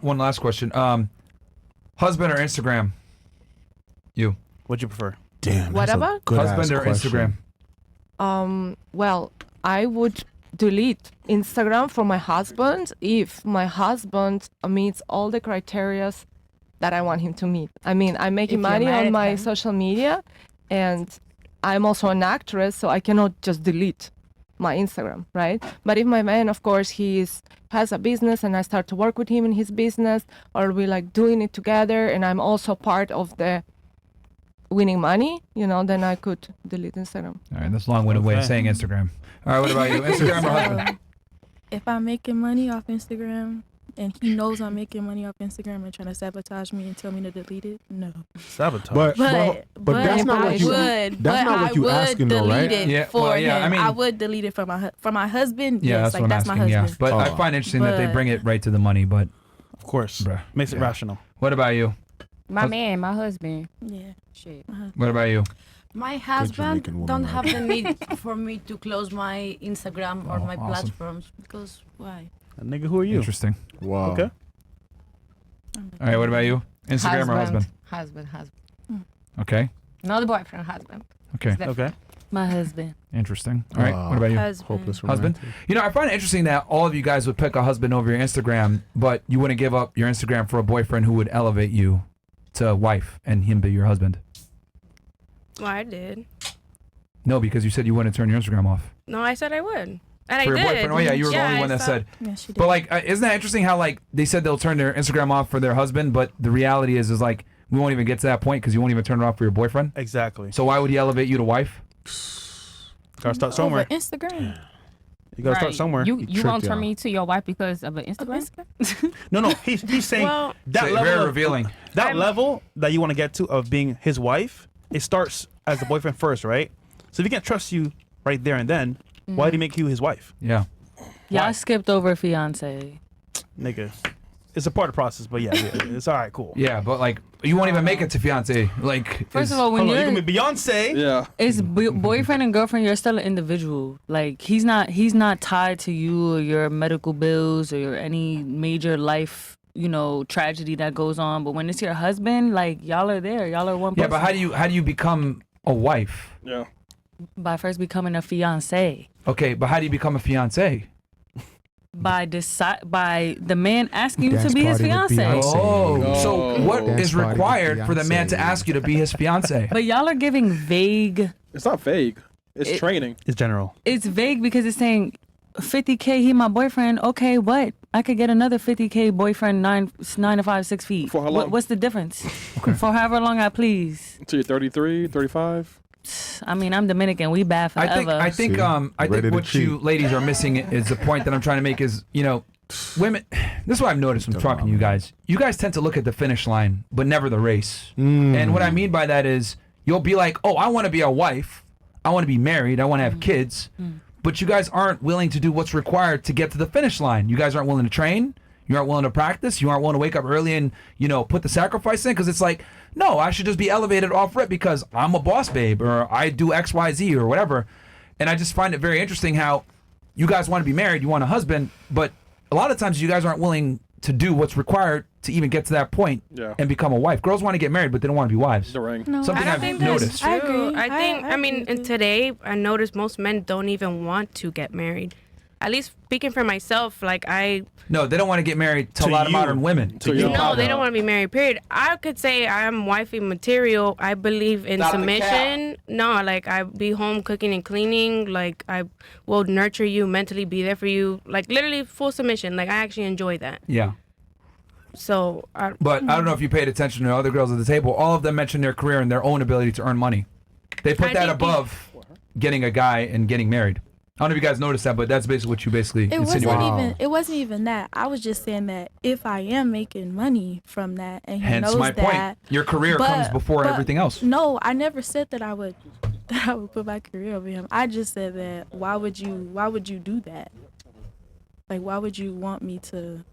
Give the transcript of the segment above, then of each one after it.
One last question. Husband or Instagram? You. What'd you prefer? Damn. What that's a about? Husband or question. Instagram? Well, I would delete Instagram for my husband if my husband meets all the criteria that I want him to meet. I mean, I'm making If you're money married on my him. social media, and I'm also an actress, so I cannot just delete my Instagram, right? But if my man, of course, has a business and I start to work with him in his business, or we like doing it together, and I'm also part of the winning money, then I could delete Instagram. All right, that's a long-winded way of Okay. saying Instagram. All right, what about you? Instagram or husband? If I'm making money off Instagram and he knows I'm making money off Instagram and trying to sabotage me and tell me to delete it, no. Sabotage. But that's not what you. Would, That's not what you asking though, right? delete it Yeah, for well, yeah, him. I mean- would delete it for my husband. Yeah, yes, that's what that's I'm my asking. husband. Yeah, but I Oh. find it interesting that they But- bring it right to the money. But Of course. bruh, Makes it yeah. rational. What about you? My man, my husband. Yeah. Shit. What about you? My Jamaican husband woman don't right have the need for me to close my Instagram or Oh, my awesome. platforms because why? Nigga, who are you? Interesting. Wow. Okay. All right, what about you? Instagram or husband? Husband. Okay. Not the boyfriend, husband. Okay. Okay. My husband. Interesting. All right. What about you? Hopeless Husband? romantic. I find it interesting that all of you guys would pick a husband over your Instagram, but you wouldn't give up your Instagram for a boyfriend who would elevate you to wife and him be your husband. Well, I did. No, because you said you wouldn't turn your Instagram off. No, I said I would. And I For your did. boyfriend? Oh, yeah, you were the only one that said. Yeah, she did. But, like, isn't that interesting how, like, they said they'll turn their Instagram off for their husband, but the reality is like, we won't even get to that point because you won't even turn it off for your boyfriend? Exactly. So why would he elevate you to wife? Gotta start somewhere. Over Instagram. You gotta start somewhere. You tricked won't turn y'all. me to your wife because of an Instagram? No, he's saying Well, that Very level of, revealing. that level that you want to get to of being his wife, it starts as the boyfriend first, right? So if he can't trust you right there and then, why did he make you his wife? Yeah. Y'all Why? skipped over fiance. Nigga. It's a part of the process, but yeah, it's all right, cool. Yeah, but, like, you won't even make it to fiance. Like, First of all, when Hold on, you you're can be Beyonce. Yeah. it's boyfriend and girlfriend, you're still an individual. Like he's not tied to you or your medical bills or your any major life, tragedy that goes on. But when it's your husband, like y'all are there. Y'all are one yeah, person. but how do you become a wife? Yeah. By first becoming a fiance. Okay, but how do you become a fiance? By the man asking you to Dance be his party with fiance. Beyonce. Oh, so what Dance is party with required for the man to Beyonce. ask you to be his fiance? But y'all are giving vague. It's not vague. It's It- training. It's general. It's vague because it's saying 50K, he my boyfriend. Okay, what? I could get another 50K boyfriend 9 to 5, 6 feet. For how long? What's the difference? For however long I please. Until you're 33, 35. I mean, I'm Dominican. We bad forever. I think See? I Ready think to what you cheat. ladies are missing is the point that I'm trying to make is, women, this is what I've noticed from talking to you guys. You guys tend to look at the finish line, but never the race. And what I mean by that is you'll be like, oh, I want to be a wife. I want to be married. I want to have kids. But you guys aren't willing to do what's required to get to the finish line. You guys aren't willing to train. You aren't willing to practice. You aren't willing to wake up early and, put the sacrifice in because it's like, no, I should just be elevated off rip because I'm a boss babe or I do X, Y, Z or whatever. And I just find it very interesting how you guys want to be married, you want a husband, but a lot of times you guys aren't willing to do what's required to even get to that point and become a wife. Girls want to get married, but they don't want to be wives. The ring. No, Something I I've think that's noticed. true. I agree. I I mean, agree. and today I notice most men don't even want to get married. At least speaking for myself, like No, they don't want to get married to a To lot of you. modern women. To you. no, they don't want to be married. Period. I could say I'm wifey material. I believe in Stop the submission. No, like I be home cooking and cleaning. Like I will nurture you, mentally be there for you. Like literally full submission. Like I actually enjoy that. Yeah. So But I don't know if you paid attention to other girls at the table. All of them mentioned their career and their own ability to earn money. They put I that think above getting a guy and getting married. I don't know if you guys noticed that, but that's basically what you basically It wasn't insinuated. even. It wasn't even that. I was just saying that if I am making money from that, and he Hence knows my that, point. Your career comes before everything else. No, I never said that I would put my career over him. I just said that why would you do that? Like why would you want me to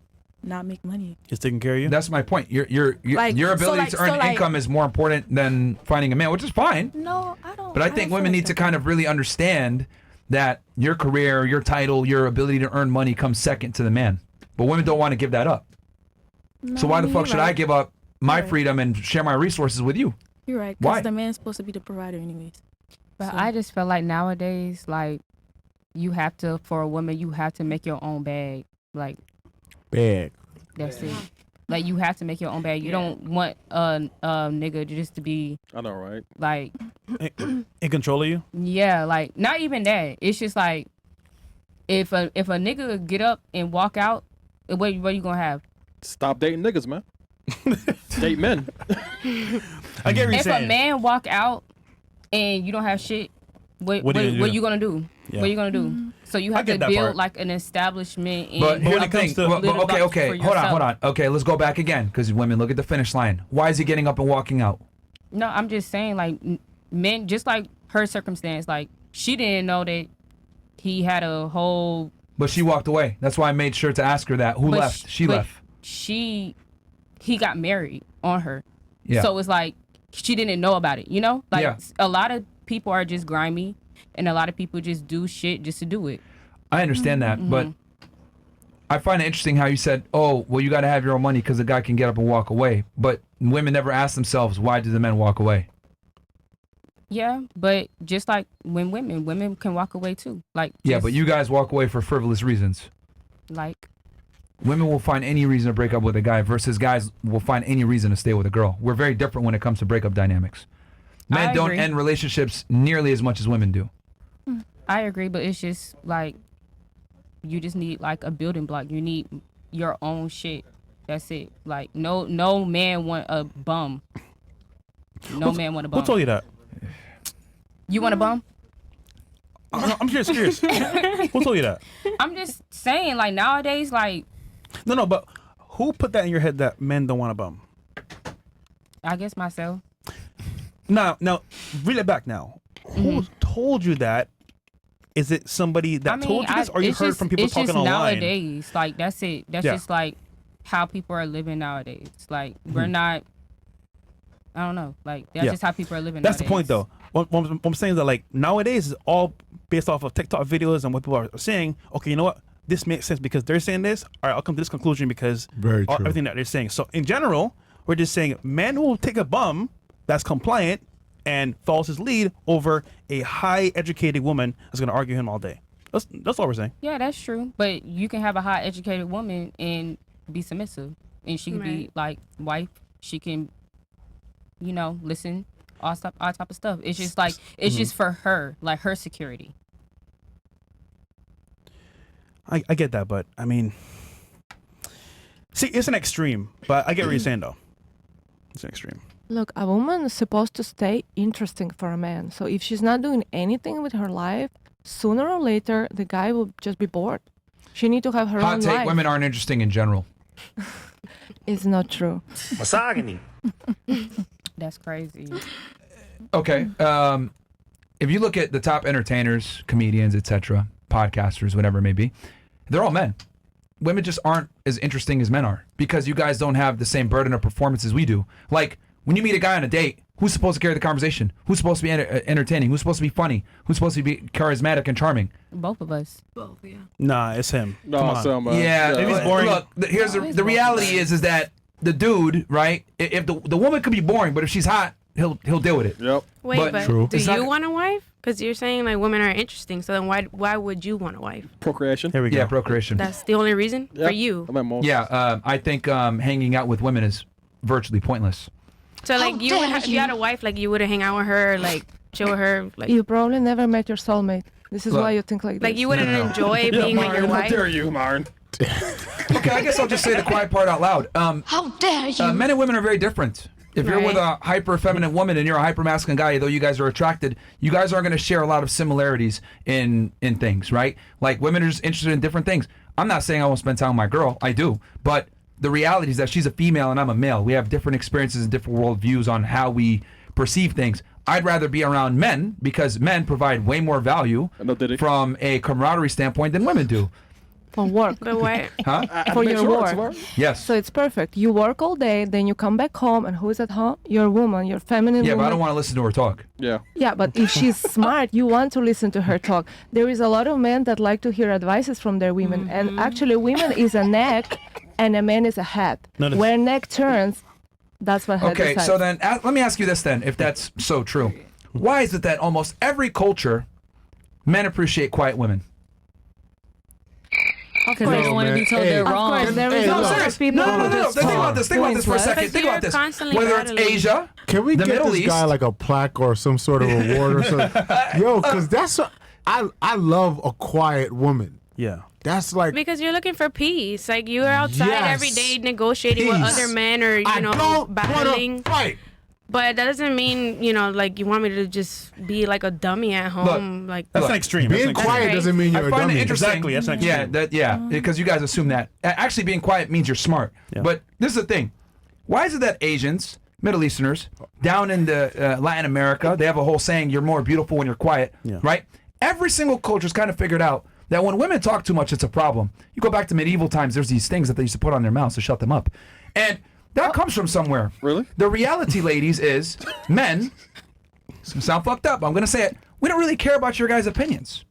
not make money? He's taking care of you. That's my point. Your Like, your so ability like- to earn so like- income is more important than finding a man, which is fine. No, I don't. But I think women need to kind of really understand that your career, your title, your ability to earn money comes second to the man. But women don't want to give that up. So why the fuck should I give up my Right. freedom and share my resources with you? You're right. Why? Because the man's supposed to be the provider, anyways. But So- I just feel like nowadays, like, you have to, for a woman, you have to make your own bag. Like, Bag. that's it. Like, you have to make your own bag. You don't want a nigga just to be, I know, right? like, In control of you? yeah, like, not even that. It's just like, if a nigga get up and walk out, what you gonna have? Stop dating niggas, man. Date men. I get what you're If saying. a man walk out and you don't have shit, what What are you gonna do? you gonna do? Yeah. What are you gonna do? So you I have get to that build part. like an establishment. And But when here's it the comes thing. to Well, little okay, box for hold on. yourself. Okay, let's go back again because women look at the finish line. Why is he getting up and walking out? No, I'm just saying, like, men, just like her circumstance, like, she didn't know that he had a whole. But she walked away. That's why I made sure to ask her that. Who but left? She but left. He got married on her. Yeah. So it's like, she didn't know about it, you know? Like, Yeah. a lot of people are just grimy, and a lot of people just do shit just to do it. I understand that, but I find it interesting how you said, "Oh, well, you got to have your own money because the guy can get up and walk away." But women never ask themselves, "Why do the men walk away?" Yeah, but just like when women can walk away too. Like, Yeah, just, but you guys walk away for frivolous reasons. like, Women will find any reason to break up with a guy versus guys will find any reason to stay with a girl. We're very different when it comes to breakup dynamics. Men I don't agree. end relationships nearly as much as women do. I agree, but it's just like, you just need like a building block. You need your own shit. That's it. Like, no man want a bum. No man want a bum. Who told you that? You want a bum? I'm just curious. Who told you that? I'm just saying, like, nowadays, like, No, but who put that in your head that men don't want a bum? I guess myself. Now, reel it back now. Who told you that? Is it somebody that told you this, or you it's heard just- from people it's talking just online? Nowadays, like, that's it. That's Yeah. just like how people are living nowadays. Like, we're not. I don't know. Like, that's Yeah. just how people are living. That's the nowadays. point, though. What I'm saying is that, like, nowadays is all based off of TikTok videos and what people are saying. Okay, you know what? This makes sense because they're saying this. All right, I'll come to this conclusion because Very true. everything that they're saying. So in general, we're just saying men who will take a bum that's compliant and follows his lead over a high educated woman that's going to argue him all day. That's all we're saying. Yeah, that's true. But you can have a high educated woman and be submissive, and she can be Right. like wife. She can, listen, all type of stuff. It's just like it's just for her, like her security. I get that, but I mean, see, it's an extreme, but I get what you're saying, though. It's an extreme. Look, a woman is supposed to stay interesting for a man. So if she's not doing anything with her life, sooner or later, the guy will just be bored. She need to have her Hot own take: life. women aren't interesting in general. It's not true. Misogyny. That's crazy. Okay. If you look at the top entertainers, comedians, etc., podcasters, whatever it may be, they're all men. Women just aren't as interesting as men are because you guys don't have the same burden of performance as we do. Like, when you meet a guy on a date, who's supposed to carry the conversation? Who's supposed to be entertaining? Who's supposed to be funny? Who's supposed to be charismatic and charming? Both of us. Both, yeah. Nah, it's him. No, Come on. so, man. Yeah, If he's boring- look, here's the reality is that the dude, right? If the woman could be boring, but if she's hot, he'll deal with it. Yep. Wait, But- but True. do It's not- you want a wife? Because you're saying like women are interesting. So then why would you want a wife? Procreation. Here we go. Yeah, procreation. That's the only reason Yep. for you. I mean, most. Yeah, I think hanging out with women is virtually pointless. So like you would if you had a wife, like you wouldn't hang out with her, like chill with her, like You probably never met your soulmate. This is Look, why you think like this. you wouldn't enjoy being with your How wife. dare you, Myron? Okay, I guess I'll just say the quiet part out loud. How dare you? Men and women are very different. If you're with a Right. hyper feminine woman and you're a hyper masculine guy, though you guys are attracted, you guys are going to share a lot of similarities in things, right? Like women are just interested in different things. I'm not saying I won't spend time with my girl. I do. But the reality is that she's a female and I'm a male. We have different experiences and different worldviews on how we perceive things. I'd rather be around men because men provide way more value No, did he? from a camaraderie standpoint than women do. For work. But why? Huh? For Make your sure, work. Safaree. Yes. So it's perfect. You work all day, then you come back home, and who's at home? Your woman, your feminine Yeah, woman. but I don't want to listen to her talk. Yeah. Yeah, but if she's smart, you want to listen to her talk. There is a lot of men that like to hear advices from their women, and actually, women is a knack and a man is a head. Notice- Where neck turns, that's what head Okay, decides. so then let me ask you this then, if that's so true. Why is it that almost every culture, men appreciate quiet women? Because they don't want to be told they're Of wrong. course, there is Hey, a look. lot serious. of people No. who Think just about this. Think about this for a pointless. second. Because Think about you're this. constantly Whether it's battling. Asia, Can we the get Middle this East. guy like a plaque or some sort of award or something? Yo, because that's I love a quiet woman. Yeah. That's like Because you're looking for peace. Like you're outside Yes. every day negotiating with Peace. other men or I don't battling. want to fight. But that doesn't mean, like you want me to just be like a dummy at home. Like That's Look, an extreme. Being That's an quiet extreme. doesn't mean I you're a find dummy. it interesting. Exactly, that's an Yeah, extreme. because you guys assume that. Actually, being quiet means you're smart. Yeah. But this is the thing. Why is it that Asians, Middle Easterners, down in the Latin America, they have a whole saying, you're more beautiful when you're quiet, Yeah. right? Every single culture's kind of figured out that when women talk too much, it's a problem. You go back to medieval times, there's these things that they used to put on their mouths to shut them up. And that comes from somewhere. Really? The reality, ladies, is men, it's gonna sound fucked up, I'm going to say it, we don't really care about your guys' opinions.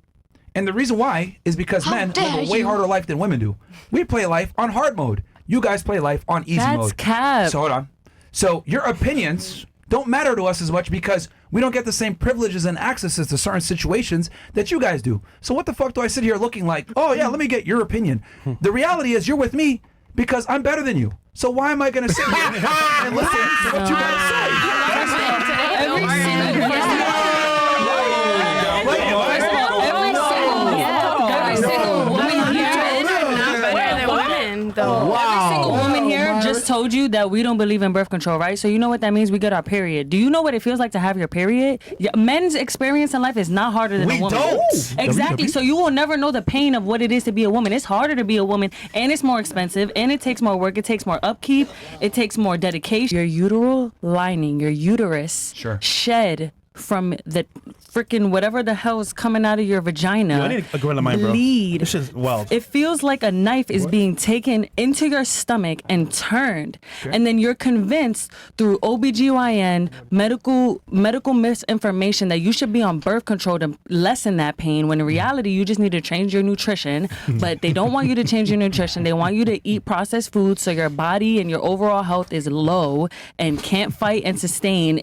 And the reason why is because men live a way harder life than women do. We play life on hard mode. You guys play life on easy That's mode. cap. So hold on. So your opinions don't matter to us as much because we don't get the same privileges and accesses to certain situations that you guys do. So what the fuck do I sit here looking like, oh yeah, let me get your opinion. The reality is you're with me because I'm better than you. So why am I going to sit here and listen to what you gotta say? Every single woman here, better than women, though. every single woman here just told you that we don't believe in birth control, right? So you know what that means? We get our period. Do you know what it feels like to have your period? Men's experience in life is not harder than a woman. Exactly. So you will never know the pain of what it is to be a woman. It's harder to be a woman, and it's more expensive, and it takes more work. It takes more upkeep. It takes more dedication. Your uteral lining, your uterus, shed from the freaking whatever the hell is coming out of your vagina. Yo, I need a gorilla mind, bro. Bleed. This is wild. It feels like a knife is being taken into your stomach and turned. And then you're convinced through OBGYN, medical misinformation that you should be on birth control to lessen that pain, when in reality, you just need to change your nutrition. But they don't want you to change your nutrition. They want you to eat processed foods so your body and your overall health is low and can't fight and sustain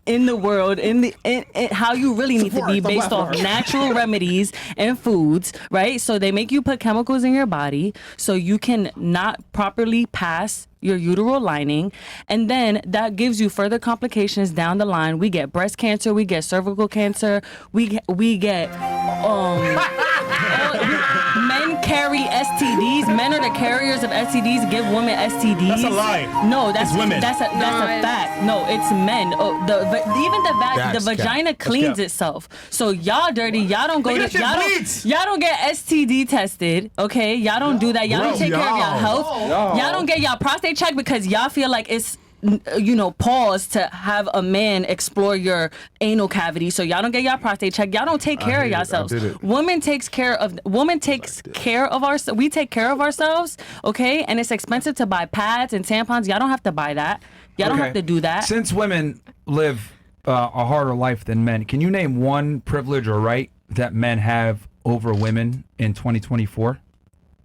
in the world, in how you really need to be based off natural remedies and foods, right? So they make you put chemicals in your body so you can not properly pass your uteral lining, and then that gives you further complications down the line. We get breast cancer, we get cervical cancer, we get men carry STDs. Men are the carriers of STDs. Give women STDs. That's a lie. No, that's It's women. That's a fact. No, it's men. The vagina cleans cap. itself. So y'all dirty. Y'all don't go Nigga, to that shit bleeds. y'all don't get STD tested. Okay, y'all don't do that. Y'all don't take care of y'all health. Y'all don't get y'all prostate checked because y'all feel like it's pause to have a man explore your anal cavity. So y'all don't get y'all prostate checked. Y'all don't take care of yourselves. Women takes care of ourselves. We take care of ourselves, okay? And it's expensive to buy pads and tampons. Y'all don't have to buy that. Y'all don't have to do that. Since women live a harder life than men, can you name one privilege or right that men have over women in 2024?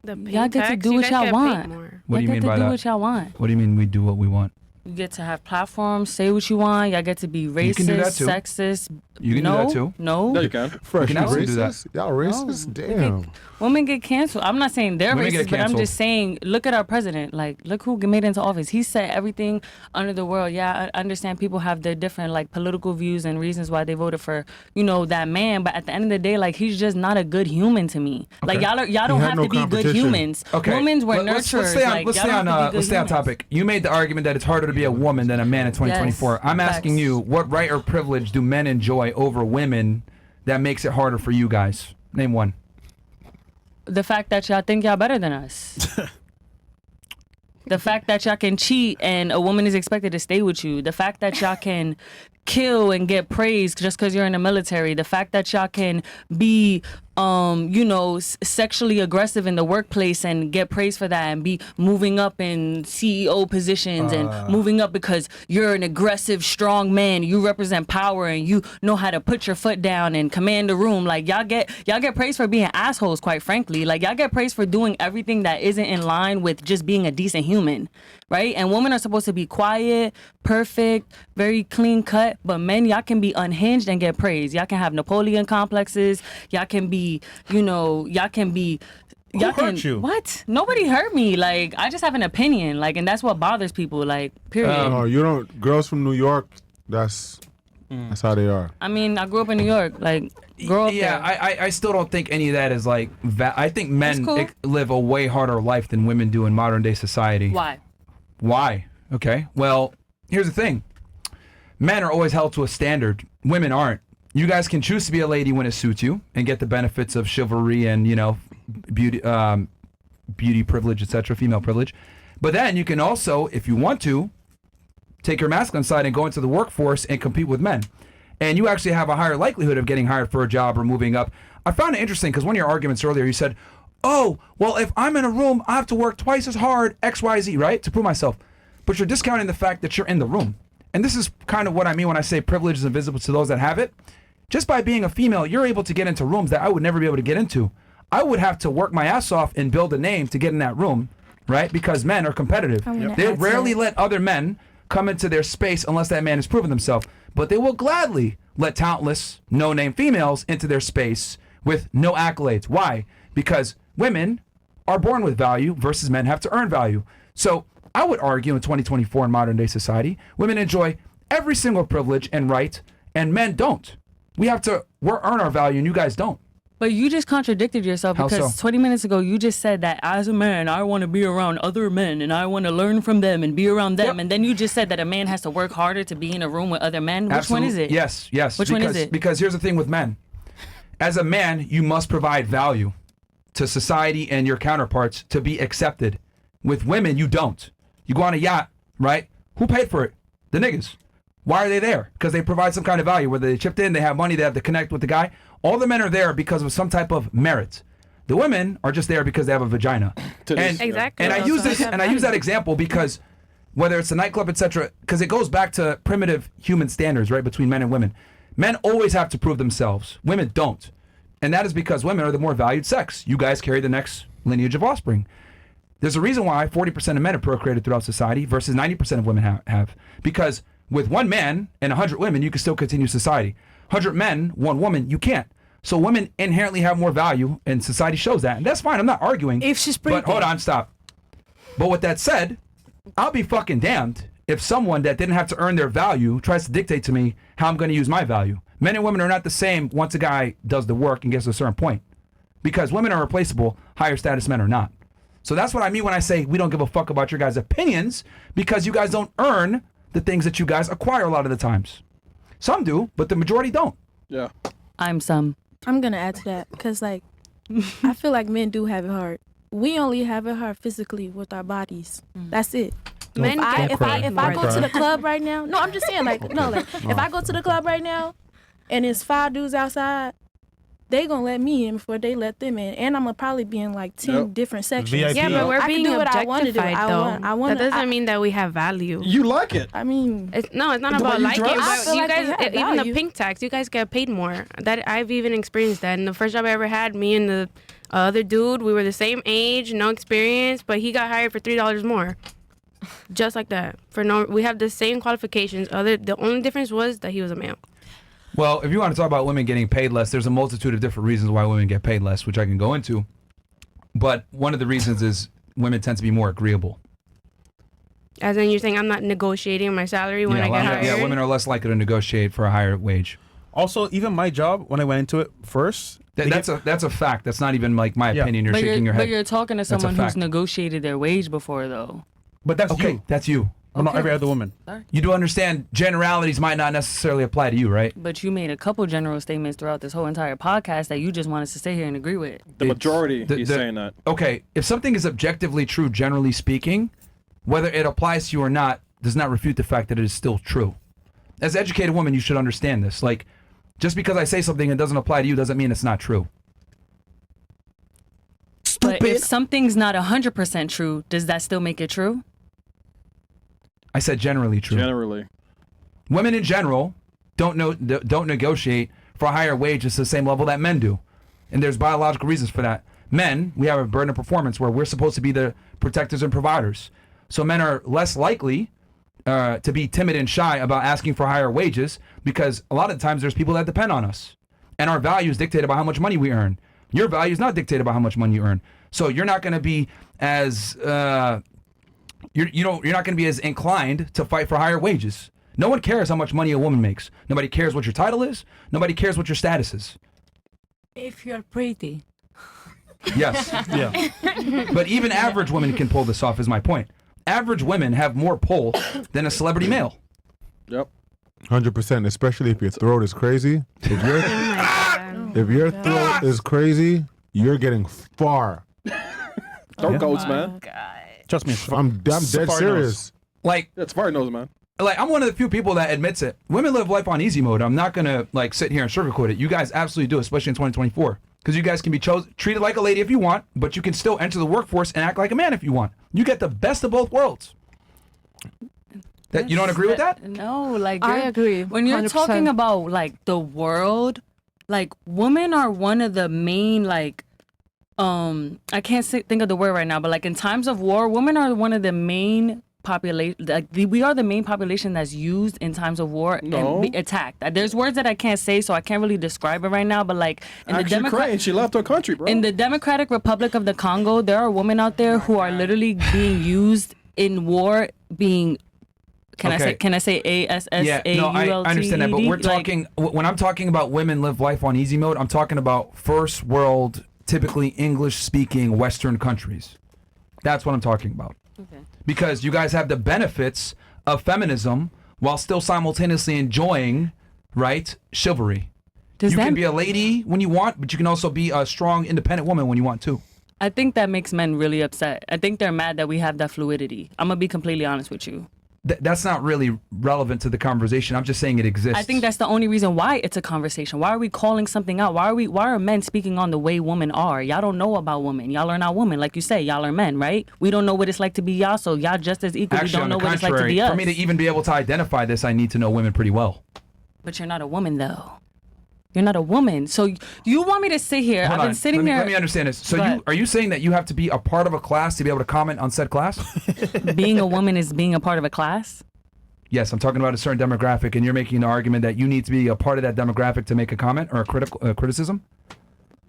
Y'all get to do what y'all want. What do you mean by that? Do what y'all want. What do you mean we do what we want? You get to have platforms, say what you want. Y'all get to be racist, You can do that too. sexist. You can do that too. No, you can. Fresh, You can absolutely do that. Y'all racist? Damn. Women get canceled. I'm not saying they're Women get racist, but I'm canceled. just saying, look at our president. Like, look who made it into office. He said everything under the world. Yeah, I understand people have their different political views and reasons why they voted for that man. But at the end of the day, he's just not a good human to me. Like y'all don't have to be good humans. Okay. Women were Let's nurturers. let's stay on topic. You made the argument that it's harder to be a woman than a man in 2024. Yes, I'm asking facts. you, what right or privilege do men enjoy over women that makes it harder for you guys? Name one. The fact that y'all think y'all better than us. The fact that y'all can cheat and a woman is expected to stay with you. The fact that y'all can kill and get praised just because you're in the military. The fact that y'all can be sexually aggressive in the workplace and get praised for that, and be moving up in CEO positions and moving up because you're an aggressive, strong man. You represent power and you know how to put your foot down and command the room. Like y'all get praised for being assholes, quite frankly. Like y'all get praised for doing everything that isn't in line with just being a decent human, right? And women are supposed to be quiet, perfect, very clean cut, but men, y'all can be unhinged and get praised. Y'all can have Napoleon complexes. Y'all can be, Who hurt you? What? Nobody hurt me. Like, I just have an opinion. Like, and that's what bothers people. Like, period. You don't. Girls from New York. That's how they are. I mean, I grew up in New York. Like, grow up there. I still don't think any of that is like. I think men cool. live a way harder life than women do in modern day society. Why? Okay. Well, here's the thing. Men are always held to a standard. Women aren't. You guys can choose to be a lady when it suits you and get the benefits of chivalry and, beauty privilege, etc., female privilege. But then you can also, if you want to, take your masculine side and go into the workforce and compete with men. And you actually have a higher likelihood of getting hired for a job or moving up. I found it interesting because one of your arguments earlier, you said, oh, well, if I'm in a room, I have to work twice as hard, X, Y, Z, right, to prove myself. But you're discounting the fact that you're in the room. And this is kind of what I mean when I say privilege is invisible to those that have it. Just by being a female, you're able to get into rooms that I would never be able to get into. I would have to work my ass off and build a name to get in that room, right? Because men are competitive. They rarely let other men come into their space unless that man has proven himself. But they will gladly let talentless, no-name females into their space with no accolades. Why? Because women are born with value versus men have to earn value. So I would argue in 2024 in modern day society, women enjoy every single privilege and right, and men don't. We have to earn our value, and you guys don't. But you just contradicted yourself How because so? 20 minutes ago you just said that as a man, I want to be around other men and I want to learn from them and be around them. Yep. And then you just said that a man has to work harder to be in a room with other men. Which one is it? Yes. Which one is it? Because here's the thing with men. As a man, you must provide value to society and your counterparts to be accepted. With women, you don't. You go on a yacht, right? Who paid for it? The niggas. Why are they there? Because they provide some kind of value. Whether they chipped in, they have money, they have to connect with the guy. All the men are there because of some type of merit. The women are just there because they have a vagina. Exactly. And I use this, and I use that example because whether it's a nightclub, etc., because it goes back to primitive human standards, right, between men and women. Men always have to prove themselves. Women don't. And that is because women are the more valued sex. You guys carry the next lineage of offspring. There's a reason why 40% of men have procreated throughout society versus 90% of women have. Because with one man and 100 women, you can still continue society. 100 men, one woman, you can't. So women inherently have more value, and society shows that. And that's fine. I'm not arguing. If she's pretty. But hold on, stop. But with that said, I'll be fucking damned if someone that didn't have to earn their value tries to dictate to me how I'm going to use my value. Men and women are not the same once a guy does the work and gets to a certain point. Because women are replaceable, higher status men are not. So that's what I mean when I say we don't give a fuck about your guys' opinions because you guys don't earn the things that you guys acquire a lot of the times. Some do, but the majority don't. Yeah. I'm some. I'm gonna add to that because, like, I feel like men do have it hard. We only have it hard physically with our bodies. That's it. Men If I go to the club right now, no, I'm just saying, if I go to the club right now, and it's 5 dudes outside, they gonna let me in before they let them in, and I'm gonna probably be in like 10 different sections. VIP. Yeah, but we're I can being do what I wanna do. objectified, though. I wanna, that doesn't mean that we have value. You like it. I mean, it's not The about way you liking, dress? I but feel you like we guys, have even the value. pink tax, you guys get paid more. That I've even experienced that. And the first job I ever had, me and the other dude, we were the same age, no experience, but he got hired for $3 more. Just like that. We have the same qualifications. The only difference was that he was a male. Well, if you want to talk about women getting paid less, there's a multitude of different reasons why women get paid less, which I can go into. But one of the reasons is women tend to be more agreeable. As in, you're saying I'm not negotiating my salary when I get hired? Yeah, women are less likely to negotiate for a higher wage. Also, even my job, when I went into it first, That's a fact. That's not even like my opinion. You're shaking your head. But you're talking to That's a someone who's fact. negotiated their wage before, though. but that's Okay, you. that's you. I'm not every other woman. You do understand generalities might not necessarily apply to you, right? But you made a couple general statements throughout this whole entire podcast that you just want us to sit here and agree with. The majority, the- he's the- saying that. Okay, if something is objectively true, generally speaking, whether it applies to you or not, does not refute the fact that it is still true. as an educated woman, you should understand this. Like, just because I say something and doesn't apply to you doesn't mean it's not true. But if something's not 100% true, does that still make it true? I said generally true. Generally. Women in general don't negotiate for a higher wage at the same level that men do. And there's biological reasons for that. Men, we have a burden of performance where we're supposed to be the protectors and providers. So men are less likely to be timid and shy about asking for higher wages because a lot of times there's people that depend on us. And our value is dictated by how much money we earn. Your value is not dictated by how much money you earn. So you're not going to be as you're not going to be as inclined to fight for higher wages. No one cares how much money a woman makes. Nobody cares what your title is. Nobody cares what your status is. If you're pretty. Yes. Yeah. But even average women can pull this off, is my point. Average women have more pull than a celebrity male. Yep. 100%, especially if your throat is crazy. If your throat is crazy, you're getting far. Throat goats, man. Trust me. I'm dead serious. Like, That's far nose, man. Like, I'm one of the few people that admits it. Women live life on easy mode. I'm not gonna like sit here and sugarcoat it. You guys absolutely do, especially in 2024, because you guys can be treated like a lady if you want, but you can still enter the workforce and act like a man if you want. You get the best of both worlds. That you don't agree with that? No, like I agree. When you're 100%. talking about like the world, like women are one of the main like I can't think of the word right now, but like in times of war, women are one of the main population. Like we are the main population that's used in times of war and be attacked. There's words that I can't say, so I can't really describe it right now. But like in the Ukraine, she left her country, bro. in the Democratic Republic of the Congo, there are women out there who are literally being used in war, being. Can I say ASSAULT? Yeah, no, I understand that, but we're talking when I'm talking about women live life on easy mode. I'm talking about first world, typically English-speaking Western countries. That's what I'm talking about. Okay. Because you guys have the benefits of feminism while still simultaneously enjoying, right, chivalry. You can be a lady when you want, but you can also be a strong, independent woman when you want to. I think that makes men really upset. I think they're mad that we have that fluidity. I'm gonna be completely honest with you. That's not really relevant to the conversation. I'm just saying it exists. I think that's the only reason why it's a conversation. Why are we calling something out? Why are men speaking on the way women are? Y'all don't know about women. Y'all are not women. Like you say, y'all are men, right? We don't know what it's like to be y'all, so y'all just as equally Actually, don't know on the what it's like to be contrary, us. for me to even be able to identify this, I need to know women pretty well. But you're not a woman, though. You're not a woman. So you want me to sit here? Hold I've on. been sitting there. Let me understand this. So are you saying that you have to be a part of a class to be able to comment on said class? Being a woman is being a part of a class? Yes, I'm talking about a certain demographic, and you're making the argument that you need to be a part of that demographic to make a comment or a criticism?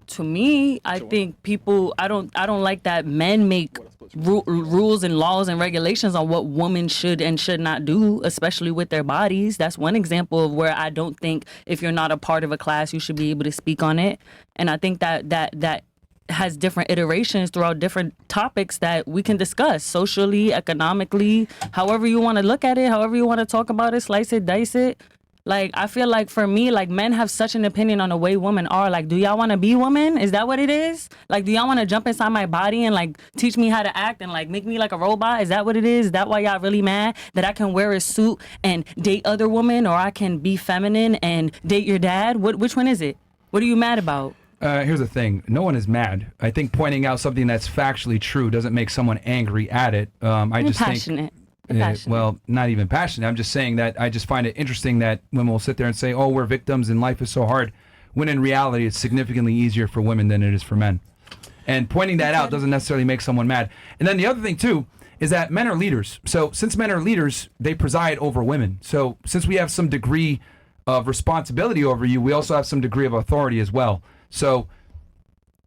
To me, I think people. I don't like that men make rules and laws and regulations on what women should and should not do, especially with their bodies. That's one example of where I don't think if you're not a part of a class, you should be able to speak on it. And I think that has different iterations throughout different topics that we can discuss socially, economically, however you want to look at it, however you want to talk about it, slice it, dice it. Like, I feel like for me, like, men have such an opinion on the way women are. Like, do y'all want to be women? Is that what it is? Like, do y'all want to jump inside my body and, like, teach me how to act and, like, make me like a robot? Is that what it is? Is that why y'all really mad that I can wear a suit and date other women, or I can be feminine and date your dad? Which one is it? What are you mad about? Here's the thing. No one is mad. I think pointing out something that's factually true doesn't make someone angry at it. I just passionate. think... well, not even passionate. I'm just saying that I just find it interesting that women will sit there and say, oh, we're victims and life is so hard, when in reality it's significantly easier for women than it is for men. And pointing that out doesn't necessarily make someone mad. And then the other thing, too, is that men are leaders. So since men are leaders, they preside over women. So since we have some degree of responsibility over you, we also have some degree of authority as well. So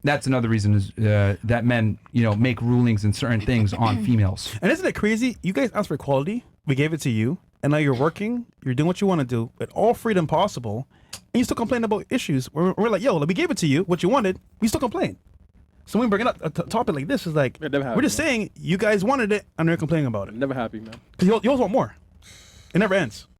that's another reason is that men, make rulings and certain things on females. And isn't it crazy? You guys asked for equality. We gave it to you. And now you're working. You're doing what you want to do with all freedom possible. And you still complain about issues. We're like, yo, we gave it to you, what you wanted. You still complain. So when we bring up a topic like this, is like, we're just saying you guys wanted it and they're complaining about it. Never happy, man. Because you always want more. It never ends.